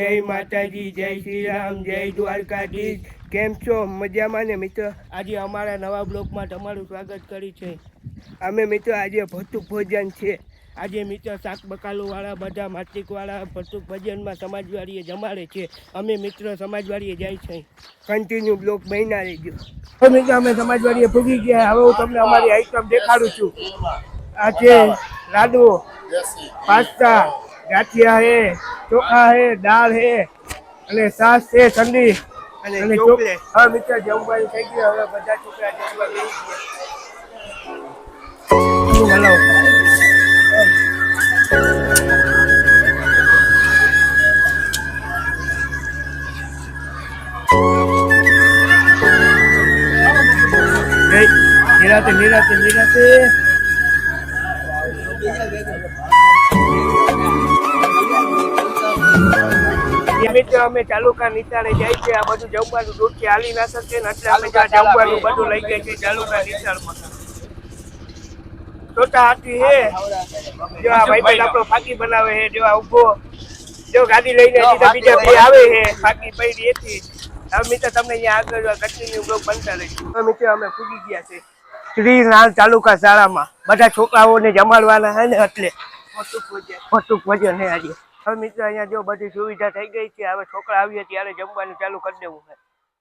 જય માતાજી, જય શ્રી રામ, જય દ્વારકાધીશ. કેમ છો? મજામાં ને મિત્રો? આજે અમારા નવા બ્લોગમાં તમારું સ્વાગત કરી છે. અમે મિત્રો આજે ભૌતિક ભોજન છે. આજે મિત્રો શાક બકાલુવાળા બધા માસ્ટિકવાળા ભૌતિક ભોજનમાં સમાજવાડીએ જમાડે છે. અમે મિત્રો સમાજવાડીએ જાય છે. કન્ટિન્યુ બ્લોગ બન્યા રહેજો. હવે મિત્રો અમે સમાજવાડીએ પૂગી ગયા. હવે હું તમને અમારી આઈટમ દેખાડું છું. આ છે લાડુ, પાસ્તા, ગાંઠિયા હે, ચોખા હે, દાળ હે અને છાશ છે ઠંડી અને ચોકલેટ. હવે મિત્રો જમવાનું થઈ ગયું. હવે બધા છોકરા જમવા બેસી ગયા. નિરાતે નિરાતે નિરાતે મિત્રો અમે ચાલુકા નિશાળે જાય છે. આ બધું જમવાનું દૂરથી હાલી ના શકે ને એટલે અમે જમવાનું બધું લઈ ગયા છે ચાલુકા નિશાળમાં. છોટા હાથી હે જો આ ભાઈ આપણો ફાકી બનાવે છે. જો આ ઉભો જો ગાડી લઈને બીજા બે આવે છે ફાકી પડી એથી. હવે મિત્રો તમને અહીંયા આગળ કન્ટિન્યુ બ્લોગ બનતા રહીશું. મિત્રો અમે પૂગી ગયા છે શ્રી લાલ તાલુકા શાળામાં. બધા છોકરાઓને જમાડવાના છે ને એટલે ભૌતિક ભોજન છે આજે. હવે મિત્રો અહીંયા જો બધી સુવિધા થઈ ગઈ છે. હવે છોકરા આવીએ ત્યારે જમવાનું ચાલુ કરી દેવું છે.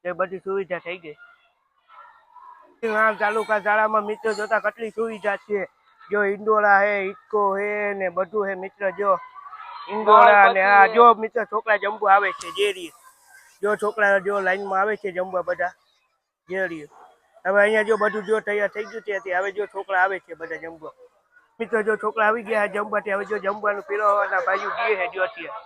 એ બધી સુવિધા થઈ ગઈ. લાલ તાલુકા શાળામાં મિત્રો જોતા કેટલી સુવિધા છે. જો ઇન્ડોરા હે, ઇટકો હે ને બધું હે મિત્ર. જો ઇન્ડોરા ને આ જો મિત્ર છોકરા જમવા આવે છે જેરી. જો છોકરા જો લાઈનમાં આવે છે જમવા બધા જેરી. હવે અહીંયા જો બધું જો તૈયાર થઈ ગયું છે. હવે જો છોકરા આવે છે બધા જમવા. મિત્રો જો છોકરા આવી ગયા જમવાથી હવે જો જમવાનું પીરવવાના ભાઈઓ ગયે છે જો અત્યારે.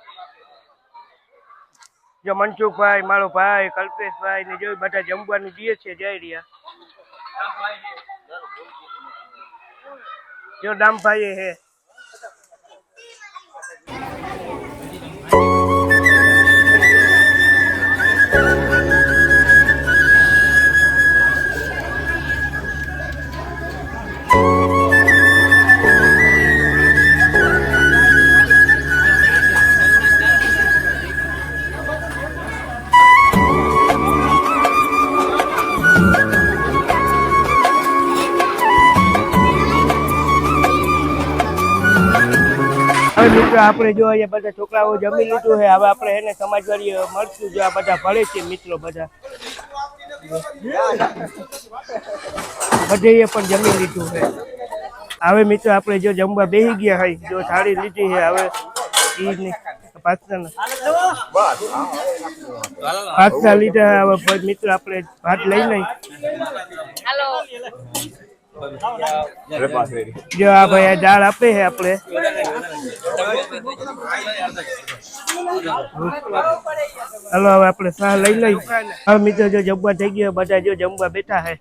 જો મનસુખભાઈ, મારો ભાઈ કલ્પેશભાઈ ને જો બધા જમવાનું દે છે જઈ રહ્યા. જો દામભાઈ હે. હવે મિત્રો આપણે જો અહીંયા બધા છોકરાઓ જમી લીધું છે. હવે આપણે એને સમાજવાડી મળશું. જો આ બધા ભળે છે મિત્રો બધા બધે પણ જમી લીધું છે. હવે મિત્રો આપણે જો જમવા બેસી ગયા હોય જો થાળી લીધી છે. હવે પાસ્તા લીધા. હવે મિત્રો આપણે ભાત લઈ લઈ. જો આ ભાઈ દાળ આપે છે આપણે. હાલો હવે આપણે શાહ લઈ લઈ. હવે મિત્રો જો જમવા થઈ ગયો બધા જો જમવા બેઠા છે.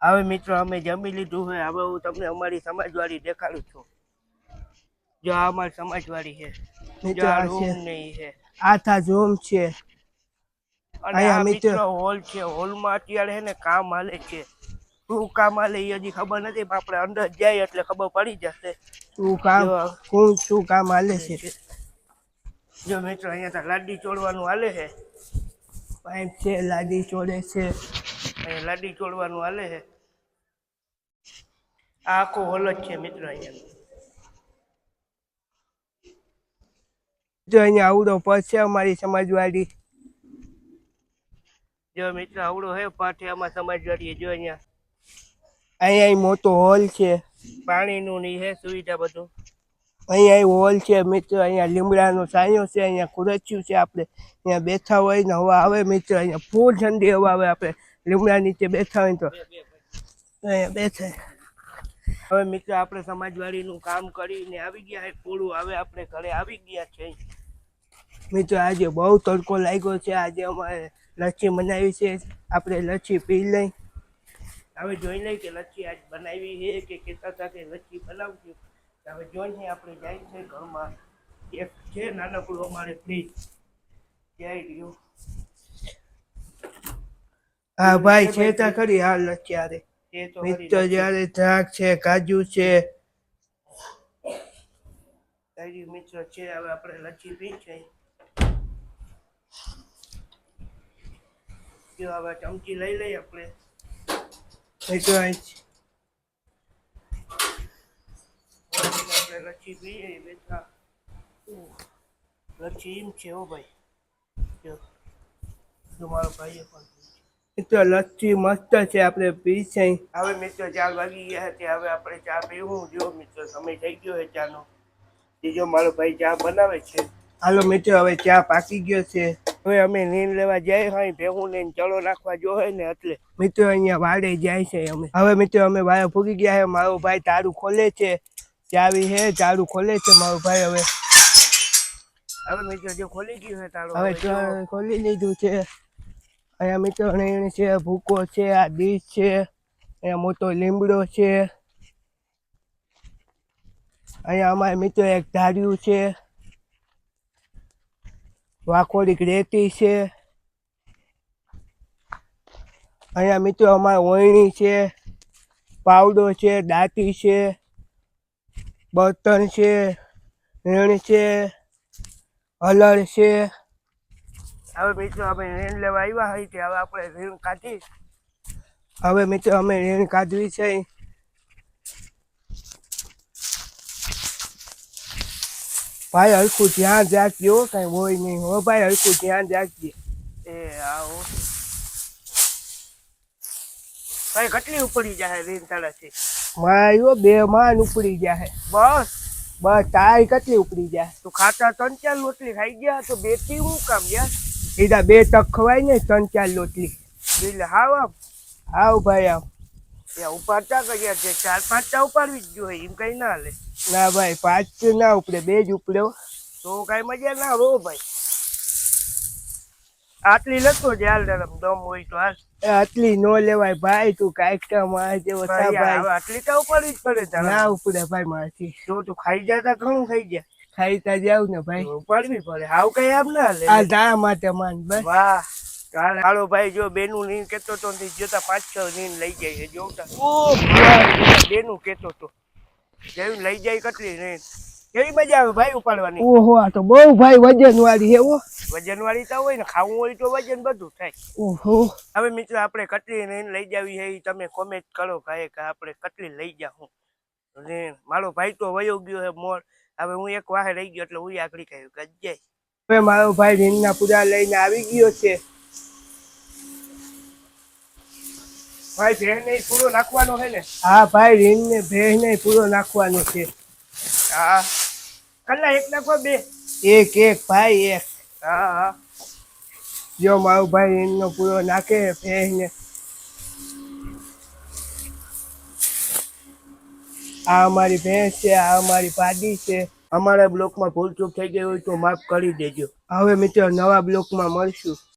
હવે મિત્રો અમે જમી લીધું છે. હવે હું તમને અમારી સમાજવાડી દેખાડું છું. જો આ અમારી સમાજવાડી છે. જો આ રૂમ નહીં છે. આ થા રૂમ છે અને આ મિત્રો હોલ છે. હોલમાં અત્યારે છે ને કામ હાલે છે. શું કામ હાલે એ હજી ખબર નથી પણ આપણે અંદર જાય એટલે ખબર પડી જશે શું કામ હાલે છે. જો મિત્રો અહીંયા તો લાડી ચોડવાનું હાલે છે. પાઇપ છે લાડી ચોડે છે. અહીંયા લાડી ચોડવાનું હાલે છે. આ આખો હોલ જ છે મિત્રો. અહીંયા જો અહીંયા આવડો પદ છે અમારી સમાજવાડી. જો મિત્ર આવડો હે પાઠે અમારી સમાજવાડી. જો અહીંયા મોટો હોલ છે. પાણીનું ની હે સુવિધા બધું. અહીંયા હોલ છે મિત્ર. અહીંયા લીમડાનો છાંયો છે. અહીંયા ખુરચ્યું છે. આપણે અહીંયા બેઠા હોય ને હવા આવે મિત્ર. અહીંયા ફૂલ ઠંડી હવા આવે. આપણે લીમડા નીચે બેઠા હોય તો અહીંયા બેઠા. હવે મિત્ર આપણે સમાજવાડીનું કામ કરીને આવી ગયા છે પૂરું. હવે આપણે ઘરે આવી ગયા છે મિત્રો. આજે બહુ તડકો લાગ્યો છે. આજે અમારે લચ્છી બનાવી છે. આપણે લચ્છી પી લઈ. હવે જોઈ લઈ કે લચ્છી આજ બનાવી છે કે કહેતા હતા કે લચ્છી બનાવજો. હવે જોઈને આપણે જાય છે ઘરમાં. એક છે નાનકડું અમારે ફ્રીજ જઈ રહ્યું. હા ભાઈ છે તા ખરી હાલ અત્યારે મિત્રો જ્યારે દ્રાક્ષ છે, કાજુ છે, મિત્રો છે. હવે આપણે લચ્છી પી છે. જો હવે ચમચી લઈ લઈએ આપણે. આપણે લચ્છી પીએ બેઠા. લચ્છી એમ છે હો ભાઈ. જો મારો ભાઈ પણ મિત્રો લચ્છી મસ્ત છે. આપણે પી છે. હવે મિત્રો 4 વાગી ગયા છે. હવે આપણે ચા પીવું. જો મિત્રો સમય થઈ ગયો છે ચાનો. જો મારો ભાઈ ચા બનાવે છે. હાલો મિત્રો હવે ચા પાકી ગયો છે. હવે અમે નીંદ લેવા જાય હોય ભેગું લઈને ચલો નાખવા જો હોય ને એટલે મિત્રો અહીંયા વાડે જાય છે. અમે હવે મિત્રો અમે વાડે ફૂગી ગયા છે. મારો ભાઈ તારું ખોલે છે. ચાવી હે તારું ખોલે છે મારો ભાઈ. હવે મિત્રો જો ખોલી ગયું છે તારું. હવે ખોલી લીધું છે. અહીંયા મિત્રો એને છે ભૂકો છે. આ ડીશ છે. અહીંયા મોટો લીમડો છે. અહીંયા અમારે મિત્રો એક ધાર્યું છે. વાખોડીક રેતી છે. અહીંયા મિત્રો અમારે ઓયણી છે, પાવડો છે, દાંતી છે, બર્તન છે, રેણ છે, હલર છે. હવે મિત્રો અમે રેણ લેવા આવ્યા હોય તે હવે આપણે રેણ કાઢી. હવે મિત્રો અમે રેણ કાઢવી છે. ભાઈ હલકું ધ્યાન રાખજો. કઈ હોય નહીં હો ભાઈ. હલકું ધ્યાન રાખજે. આવો ભાઈ કેટલી ઉપડી જાય રેન તાળાથી? મારો 2 માન ઉપડી જાય. બસ તારી કેટલી ઉપડી જાય? તું ખાતા 3-4 લોટલી ખાઈ ગયા તો 2 થી હું કામ યાર? એડા 2 તક ખવાય ને 3-4 લોટલી. એટલે હાવ ભાઈ આવ ત્યાં ઉપાડતા કર્યા છે. 4-5 તા ઉપાડવી જ જોઈએ એમ કઈ ના લે. ના ભાઈ 5 ના ઉપડે 2 જ ઉપડ્યો તો કઈ મજા ના હો ભાઈ. આટલી લખો જ હાલ દમ હોય તો હાલ. આટલી નો લેવાય ભાઈ. તું કાંઈક મારા જેવો ભાઈ. આટલી તો ઉપાડવી જ પડે. ના ઉપડે ભાઈ મારાથી. જો તું ખાઈ જતા ઘણું ખાઈ ગયા. ખાઈતા જાવ ને ભાઈ. ઉપાડવી પડે. હાવ કઈ આમ ના લે. આ તારા માટે માન બસ. વાહ હાલો ભાઈ. જો બેનું નીંદ કેતો તો જોતા 5-6 નીંદ લઈ જાય જોતા. બેનું કેતો તો જેવી લઈ જાય કેટલી નીંદ. કેવી મજા આવે ભાઈ ઉપાડવાની. ઓહો આ તો બહુ ભાઈ વજન વાળી હે. વજન વાળી તો હોય ને. ખાવું હોય તો વજન બધું થાય. ઓહો હવે મિત્રો આપણે કેટલી નીંદ લઈ જાવી છે તમે કોમેન્ટ કરો ભાઈ કે આપણે કેટલી લઈ જાઉં. મારો ભાઈ તો વયો ગયો છે મોર. હવે હું એક વાહે રહી ગયો એટલે હું આકડી કહ્યું કે જાય. હવે મારો ભાઈ રીંગના પૂરા લઈને આવી ગયો છે. ભાઈ ભેહ ને પૂરો નાખવાનો છે ને? હા ભાઈ રીંગ ને ભેહ ને પૂરો નાખવાનો છે. હા કલ્લા 1 નાખો 2? 1 ભાઈ 1. હા જો મારો ભાઈ રીંગ નો પૂરો નાખે ભેહ ને. આ અમારી ભેંસ છે. આ અમારી પાડી છે. અમારા બ્લોકમાં ભૂલ ચૂક થઈ ગઈ હોય તો માફ કરી દેજો. હવે મિત્રો નવા બ્લોકમાં મળશું.